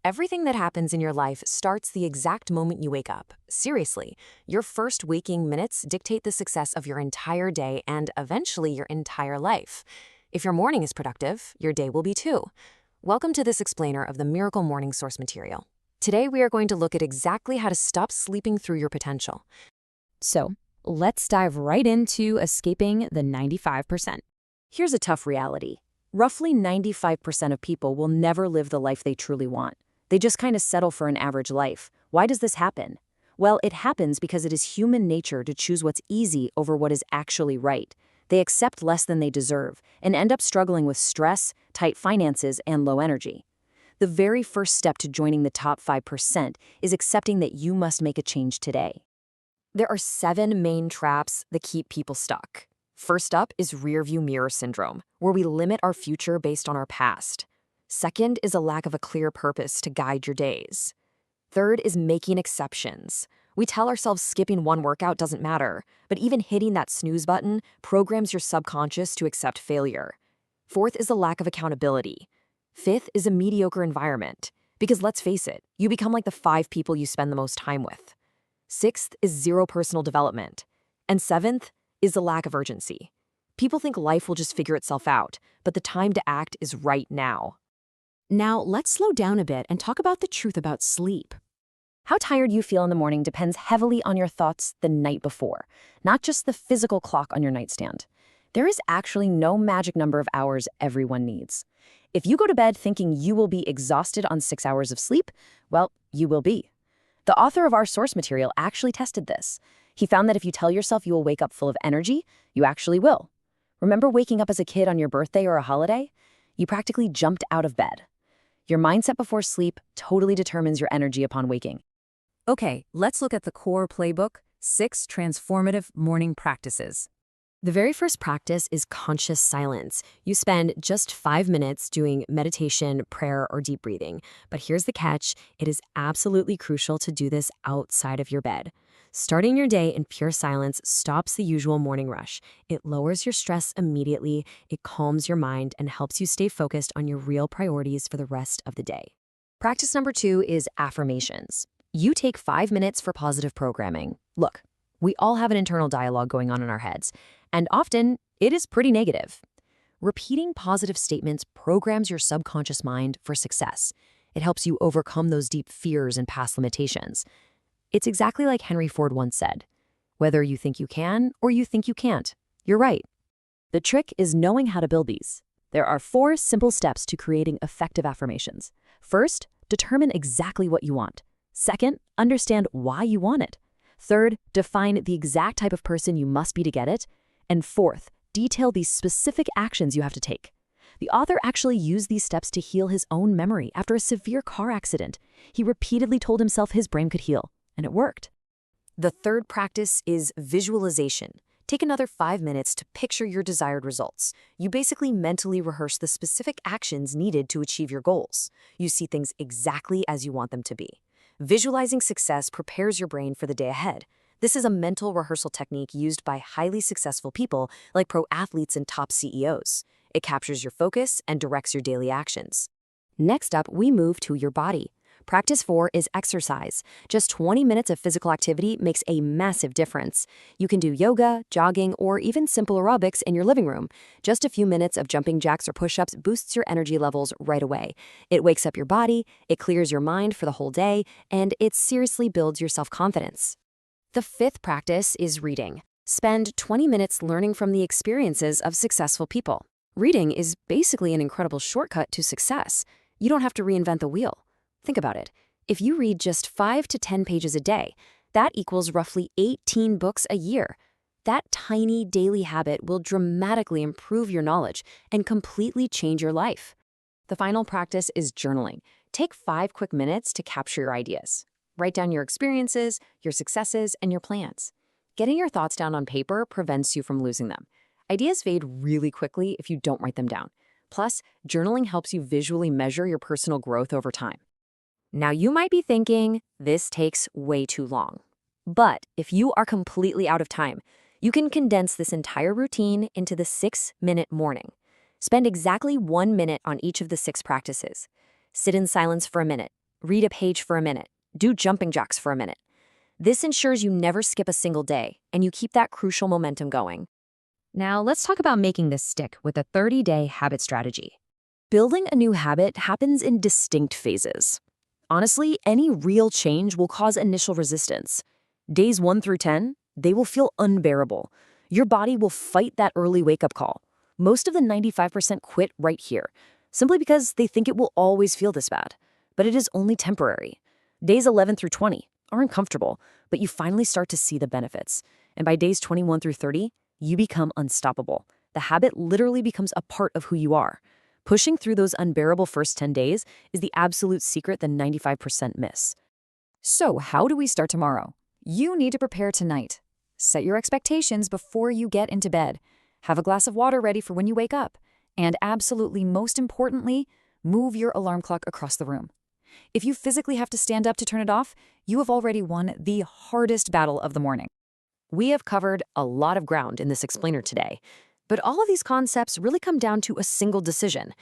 Everything that happens in your life starts the exact moment you wake up. Seriously, your first waking minutes dictate the success of your entire day and eventually your entire life. If your morning is productive, your day will be too. Welcome to this explainer of the Miracle Morning source material. Today we are going to look at exactly how to stop sleeping through your potential. So, let's dive right into escaping the 95%. Here's a tough reality. Roughly 95% of people will never live the life they truly want. They just kind of settle for an average life. Why does this happen? Well, it happens because it is human nature to choose what's easy over what is actually right. They accept less than they deserve and end up struggling with stress, tight finances, and low energy. The very first step to joining the top 5% is accepting that you must make a change today. There are 7 main traps that keep people stuck. First up is rearview mirror syndrome, where we limit our future based on our past. Second is a lack of a clear purpose to guide your days. Third is making exceptions. We tell ourselves skipping one workout doesn't matter, but even hitting that snooze button programs your subconscious to accept failure. Fourth is a lack of accountability. Fifth is a mediocre environment, because let's face it, you become like the 5 people you spend the most time with. Sixth is zero personal development. And seventh is the lack of urgency. People think life will just figure itself out, but the time to act is right now. Now, let's slow down a bit and talk about the truth about sleep. How tired you feel in the morning depends heavily on your thoughts the night before, not just the physical clock on your nightstand. There is actually no magic number of hours everyone needs. If you go to bed thinking you will be exhausted on 6 hours of sleep, well, you will be. The author of our source material actually tested this. He found that if you tell yourself you will wake up full of energy, you actually will. Remember waking up as a kid on your birthday or a holiday? You practically jumped out of bed. Your mindset before sleep totally determines your energy upon waking. Okay, let's look at the core playbook, 6 transformative morning practices. The very first practice is conscious silence. You spend just 5 minutes doing meditation, prayer, or deep breathing. But here's the catch, it is absolutely crucial to do this outside of your bed. Starting your day in pure silence stops the usual morning rush. It lowers your stress immediately, it calms your mind, and helps you stay focused on your real priorities for the rest of the day. Practice number 2 is affirmations. You take 5 minutes for positive programming. Look, we all have an internal dialogue going on in our heads, and often it is pretty negative. Repeating positive statements programs your subconscious mind for success. It helps you overcome those deep fears and past limitations. It's exactly like Henry Ford once said, whether you think you can or you think you can't, you're right. The trick is knowing how to build these. There are 4 simple steps to creating effective affirmations. First, determine exactly what you want. Second, understand why you want it. Third, define the exact type of person you must be to get it. And fourth, detail the specific actions you have to take. The author actually used these steps to heal his own memory after a severe car accident. He repeatedly told himself his brain could heal, and it worked. The third practice is visualization. Take another 5 minutes to picture your desired results. You basically mentally rehearse the specific actions needed to achieve your goals. You see things exactly as you want them to be. Visualizing success prepares your brain for the day ahead. This is a mental rehearsal technique used by highly successful people like pro athletes and top CEOs. It captures your focus and directs your daily actions. Next up, we move to your body. Practice 4 is exercise. Just 20 minutes of physical activity makes a massive difference. You can do yoga, jogging, or even simple aerobics in your living room. Just a few minutes of jumping jacks or push-ups boosts your energy levels right away. It wakes up your body, it clears your mind for the whole day, and it seriously builds your self-confidence. The 5th practice is reading. Spend 20 minutes learning from the experiences of successful people. Reading is basically an incredible shortcut to success. You don't have to reinvent the wheel. Think about it. If you read just 5 to 10 pages a day, that equals roughly 18 books a year. That tiny daily habit will dramatically improve your knowledge and completely change your life. The final practice is journaling. Take 5 quick minutes to capture your ideas. Write down your experiences, your successes, and your plans. Getting your thoughts down on paper prevents you from losing them. Ideas fade really quickly if you don't write them down. Plus, journaling helps you visually measure your personal growth over time. Now you might be thinking, this takes way too long. But if you are completely out of time, you can condense this entire routine into the 6-minute morning. Spend exactly 1 minute on each of the 6 practices. Sit in silence for a minute. Read a page for a minute. Do jumping jacks for a minute. This ensures you never skip a single day, and you keep that crucial momentum going. Now, let's talk about making this stick with a 30-day habit strategy. Building a new habit happens in distinct phases. Honestly, any real change will cause initial resistance. Days 1 through 10, they will feel unbearable. Your body will fight that early wake-up call. Most of the 95% quit right here, simply because they think it will always feel this bad. But it is only temporary. Days 11 through 20 are uncomfortable, but you finally start to see the benefits. And by days 21 through 30, you become unstoppable. The habit literally becomes a part of who you are. Pushing through those unbearable first 10 days is the absolute secret that 95% miss. So, how do we start tomorrow? You need to prepare tonight. Set your expectations before you get into bed. Have a glass of water ready for when you wake up. And absolutely most importantly, move your alarm clock across the room. If you physically have to stand up to turn it off, you have already won the hardest battle of the morning. We have covered a lot of ground in this explainer today, but all of these concepts really come down to a single decision.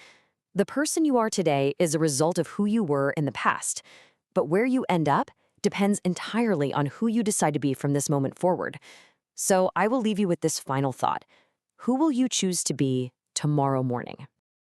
The person you are today is a result of who you were in the past, but where you end up depends entirely on who you decide to be from this moment forward. So I will leave you with this final thought. Who will you choose to be tomorrow morning?